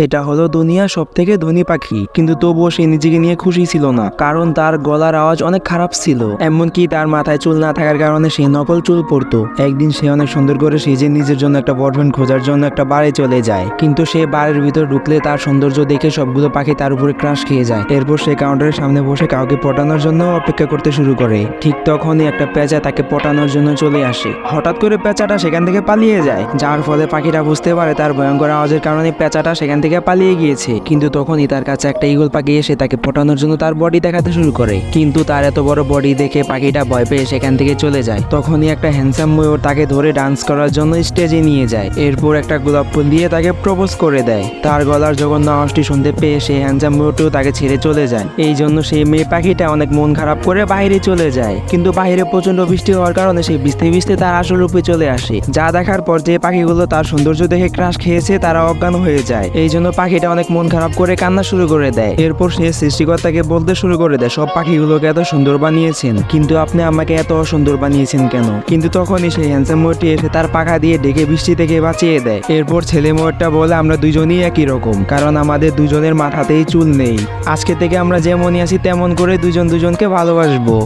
এটা হলো দুনিয়ার সবথেকে ধনী পাখি, কিন্তু তবুও সে নিজেকে নিয়ে খুশি ছিল না, কারণ তার গলার আওয়াজ অনেক খারাপ ছিল। এমনকি তার মাথায় চুল না থাকার কারণে সে নকল চুল পরতো। একদিন সে অনেক সুন্দর করে সেজে নিজের জন্য একটা বয়ফ্রেন্ড খোঁজার জন্য একটা বাড়ি চলে যায়, কিন্তু সে বাড়ির ভিতর ঢুকলে তার সৌন্দর্য দেখে সবগুলো পাখি তার উপরে ক্রাশ খেয়ে যায়। এরপর সে কাউন্টারের সামনে বসে কাউকে পটানোর জন্য অপেক্ষা করতে শুরু করে। ঠিক তখনই একটা পেঁচা তাকে পটানোর জন্য চলে আসে। হঠাৎ করে পেঁচাটা সেখান থেকে পালিয়ে যায়, যার ফলে পাখিটা বুঝতে পারে তার ভয়ঙ্কর আওয়াজের কারণে পেঁচাটা সেখান থেকে পালিয়ে গিয়েছে। কিন্তু তখনই তার কাছে একটা ঈগল পাখি এসে তাকে পটানোর জন্য তার বডি দেখাতে শুরু করে, কিন্তু তার এত বড় বডি দেখে পাখিটা ভয় পেয়ে সেখান থেকে চলে যায়। তখনই একটা হ্যান্ডসাম ময়ূর তাকে ধরে ডান্স করার জন্য স্টেজে নিয়ে যায়। এরপর একটা গোলাপ ফুল দিয়ে তাকে প্রপোজ করে দেয়। তার গলার জঘন্য আওয়াজটি শুনতে পেয়ে সেই হ্যান্ডসাম ময়ূরটিও তাকে ছেড়ে চলে যায়। এই জন্য সেই মেয়ে পাখিটা অনেক মন খারাপ করে বাইরে চলে যায়, কিন্তু বাইরে প্রচন্ড বৃষ্টি হওয়ার কারণে সে ভিজতে ভিজতে তার আসল রূপে চলে আসে। যা দেখার পর যে পাখিগুলো তার সৌন্দর্য দেখে ক্রাশ খেয়েছে তারা অজ্ঞান হয়ে যায়। এই জন্য পাখিটা অনেক মন খারাপ করে কান্না শুরু করে দেয়। এরপর সে সৃষ্টিকর্তাকে বলতে শুরু করে দেয়, সব পাখিগুলোকে এত সুন্দর বানিয়েছেন, কিন্তু আপনি আমাকে এত অসুন্দর বানিয়েছেন কেন? কিন্তু তখনই সেই হ্যান্ডসাম ময়ূরটি এসে তার পাখা দিয়ে ঢেকে বৃষ্টি থেকে বাঁচিয়ে দেয়। এরপর ছেলে ময়ূরটা বলে, আমরা দুজনই একই রকম, কারণ আমাদের দুজনের মাথাতেই চুল নেই। আজকে থেকে আমরা যেমনই আছি তেমন করে দুজন দুজনকে ভালোবাসবো।